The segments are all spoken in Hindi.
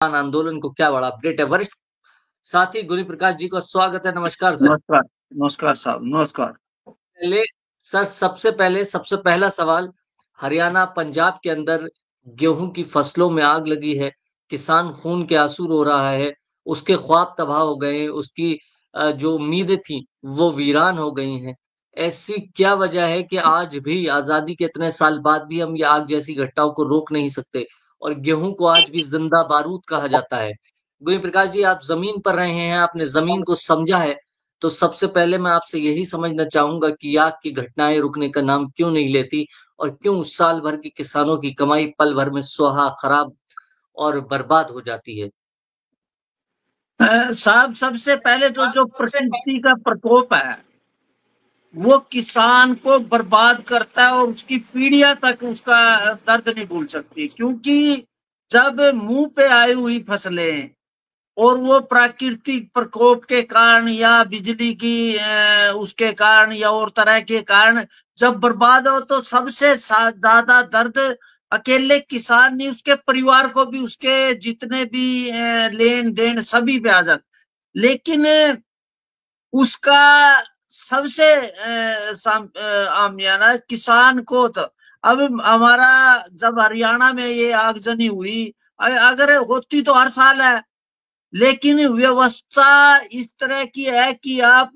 आंदोलन को क्या बड़ा अपडेट है? वरिष्ठ साथी गुरु प्रकाश जी का स्वागत है। नमस्कार सर। नमस्कार, नमस्कार साहब, नमस्कार। पहले सर, सबसे पहला सवाल, हरियाणा, पंजाब के अंदर गेहूँ की फसलों में आग लगी है, किसान खून के आंसू रो रहा है, उसके ख्वाब तबाह हो गए हैं, उसकी जो उम्मीदें थी, वो वीरान हो गई हैं। ऐसी क्या वजह है कि आज भी आज़ादी के इतने साल बाद भी हम ये आग जैसी घटनाओं को रोक नहीं सकते और गेहूँ को आज भी ज़िंदा बारूद कहा जाता है? गुरु प्रकाश जी, आप ज़मीन पर रहे हैं, आपने ज़मीन को समझा है, तो सबसे पहले मैं आपसे यही समझना चाहूँगा कि आग की घटनाएँ रुकने का नाम क्यों नहीं लेती और क्यों साल भर के किसानों की कमाई पल भर में सुहा, खराब और बर्बाद हो जाती है? साहब, सबसे पहले तो जो प्रकृति का प्रकोप है, वो किसान को बर्बाद करता है और उसकी पीढ़ियां तक उसका दर्द नहीं भूल सकती। क्योंकि जब मुंह पे आई हुई फसलें और वो प्राकृतिक प्रकोप के कारण या बिजली की उसके कारण या और तरह के कारण जब बर्बाद हो, तो सबसे ज्यादा दर्द अकेले किसान नहीं, उसके परिवार को भी, उसके जितने भी लेन देन सभी पे आ जाता। लेकिन उसका सबसे आमियाना किसान को तो अब हमारा जब हरियाणा में ये आगजनी हुई, अगर होती तो हर साल है, लेकिन व्यवस्था इस तरह की है कि आप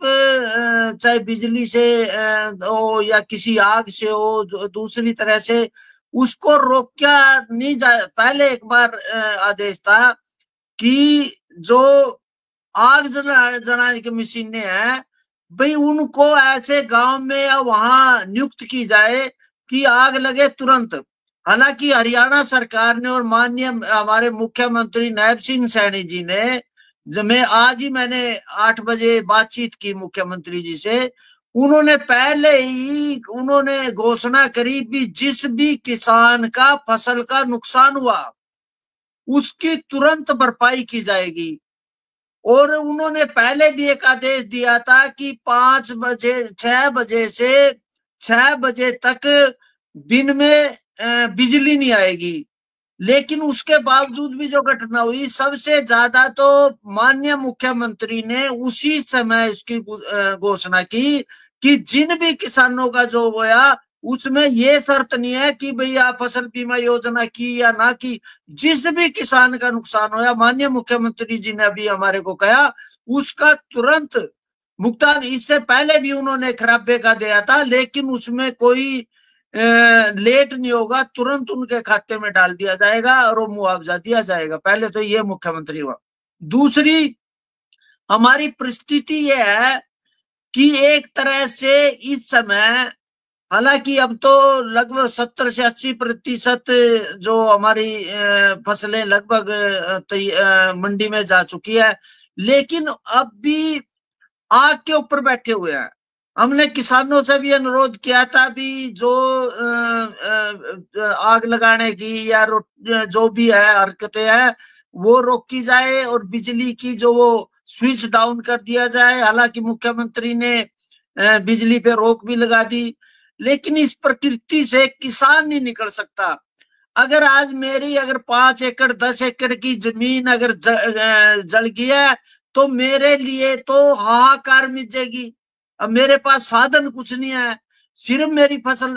चाहे बिजली से हो या किसी आग से हो, दूसरी तरह से उसको रोका नहीं जा। पहले एक बार आदेश था कि जो आग जलाने की मशीनें हैं, भाई उनको ऐसे गांव में या वहां नियुक्त की जाए कि आग लगे तुरंत। हालांकि हरियाणा सरकार ने और माननीय हमारे मुख्यमंत्री नायब सिंह सैनी जी ने, जब मैं आज ही मैंने 8 बजे बातचीत की मुख्यमंत्री जी से, उन्होंने पहले ही उन्होंने घोषणा करी भी जिस भी किसान का फसल का नुकसान हुआ उसकी तुरंत भरपाई की जाएगी। और उन्होंने पहले भी एक आदेश दिया था कि 5 बजे 6 बजे से 6 बजे तक दिन में बिजली नहीं आएगी। लेकिन उसके बावजूद भी जो घटना हुई, सबसे ज्यादा तो माननीय मुख्यमंत्री ने उसी समय इसकी घोषणा की कि जिन भी किसानों का जो होया, उसमें ये शर्त नहीं है कि भैया फसल बीमा योजना की या ना की, जिस भी किसान का नुकसान होया, माननीय मुख्यमंत्री जी ने अभी हमारे को कहा उसका तुरंत भुगतान। इससे पहले भी उन्होंने खराबे का दिया था, लेकिन उसमें कोई लेट नहीं होगा, तुरंत उनके खाते में डाल दिया जाएगा और वो मुआवजा दिया जाएगा। पहले तो ये मुख्यमंत्री हुआ। दूसरी हमारी परिस्थिति ये है कि एक तरह से इस समय, हालांकि अब तो लगभग 70 से 80% जो हमारी फसलें लगभग मंडी में जा चुकी है, लेकिन अब भी आग के ऊपर बैठे हुए हैं। हमने किसानों से भी अनुरोध किया था भी जो आग लगाने की या जो भी है हरकतें हैं वो रोकी जाए और बिजली की जो वो स्विच डाउन कर दिया जाए। हालांकि मुख्यमंत्री ने बिजली पे रोक भी लगा दी, लेकिन इस प्रकृति से किसान नहीं निकल सकता। अगर आज मेरी अगर 5 एकड़ 10 एकड़ की जमीन अगर जल गया, तो मेरे लिए तो हाहाकार मिटेगी। अब मेरे पास साधन कुछ नहीं है, सिर्फ मेरी फसल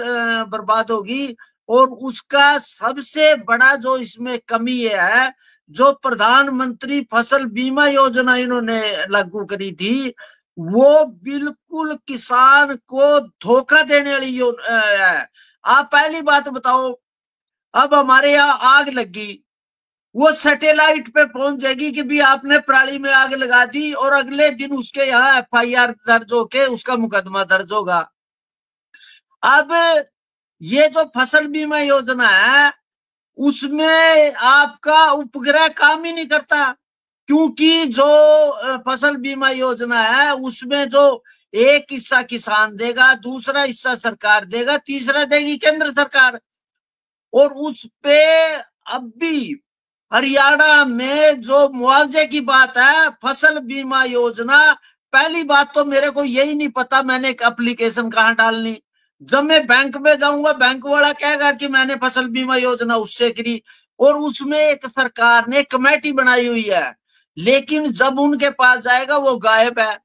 बर्बाद होगी। और उसका सबसे बड़ा जो इसमें कमी ये है, जो प्रधानमंत्री फसल बीमा योजना इन्होंने लागू करी थी, वो बिल्कुल किसान को धोखा देने वाली है। आप पहली बात बताओ, अब हमारे यहाँ आग लगी, वो सैटेलाइट पे पहुंच जाएगी कि भी आपने पराली में आग लगा दी, और अगले दिन उसके यहाँ FIR दर्ज होके उसका मुकदमा दर्ज होगा। अब ये जो फसल बीमा योजना है, उसमें आपका उपग्रह काम ही नहीं करता, क्योंकि जो फसल बीमा योजना है उसमें जो एक हिस्सा किसान देगा, दूसरा हिस्सा सरकार देगा, तीसरा देगी केंद्र सरकार। और उस पे अब भी हरियाणा में जो मुआवजे की बात है, फसल बीमा योजना, पहली बात तो मेरे को यही नहीं पता मैंने एक एप्लीकेशन कहाँ डालनी। जब मैं बैंक में जाऊंगा, बैंक वाला कहेगा कि मैंने फसल बीमा योजना उससे करी, और उसमें एक सरकार ने कमेटी बनाई हुई है, लेकिन जब उनके पास जाएगा वो गायब है।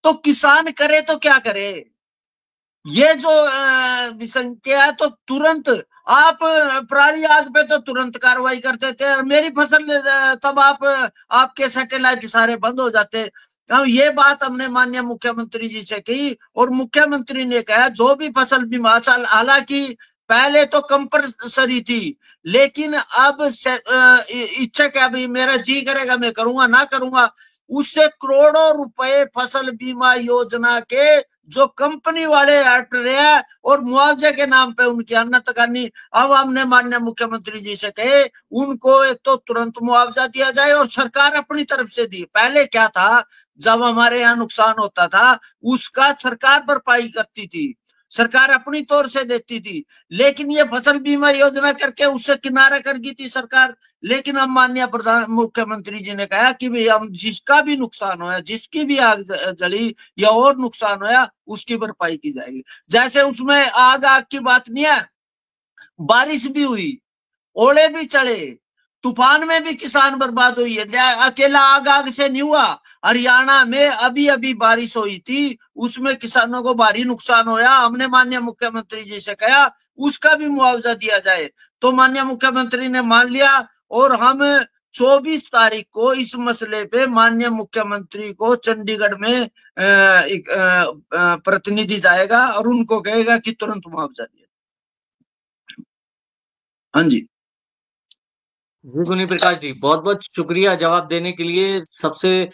तो किसान करे तो क्या करे? ये जो विसंख्या है, तो तुरंत आप पराली आग पे तो तुरंत कार्रवाई करते थे, और मेरी फसल तब आपके सैटेलाइट सारे बंद हो जाते। हम ये बात हमने माननीय मुख्यमंत्री जी से की, और मुख्यमंत्री ने कहा जो भी फसल बीमा, हालांकि पहले तो कंपल्सरी थी, लेकिन अब इच्छा क्या, भी मेरा जी करेगा मैं करूंगा ना करूंगा, उससे करोड़ों रुपए फसल बीमा योजना के जो कंपनी वाले हट रहे हैं, और मुआवजे के नाम पे उनकी अन्नतकानी। अब हमने माननीय मुख्यमंत्री जी से कहे उनको एक तो तुरंत मुआवजा दिया जाए, और सरकार अपनी तरफ से दी। पहले क्या था, जब हमारे यहाँ नुकसान होता था उसका सरकार भरपाई करती थी, सरकार अपनी तौर से देती थी, लेकिन ये फसल बीमा योजना करके उससे किनारा कर गई थी सरकार। लेकिन अब माननीय प्रधान मुख्यमंत्री जी ने कहा कि भाई हम जिसका भी नुकसान होया, जिसकी भी आग जली या और नुकसान होया, उसकी भरपाई की जाएगी। जैसे उसमें आग आग की बात नहीं है, बारिश भी हुई, ओले भी चढ़े, तूफान में भी किसान बर्बाद हुई है। अकेला आग आग से नहीं हुआ, हरियाणा में अभी अभी बारिश हुई थी, उसमें किसानों को भारी नुकसान होया। हमने माननीय मुख्यमंत्री जी से कहा उसका भी मुआवजा दिया जाए, तो माननीय मुख्यमंत्री ने मान लिया, और हम 24 तारीख को इस मसले पे माननीय मुख्यमंत्री को चंडीगढ़ में एक प्रतिनिधि जाएगा, और उनको कहेगा कि तुरंत मुआवजा दिया। हाँ जी। जी गुनी प्रकाश जी, बहुत बहुत शुक्रिया जवाब देने के लिए। सबसे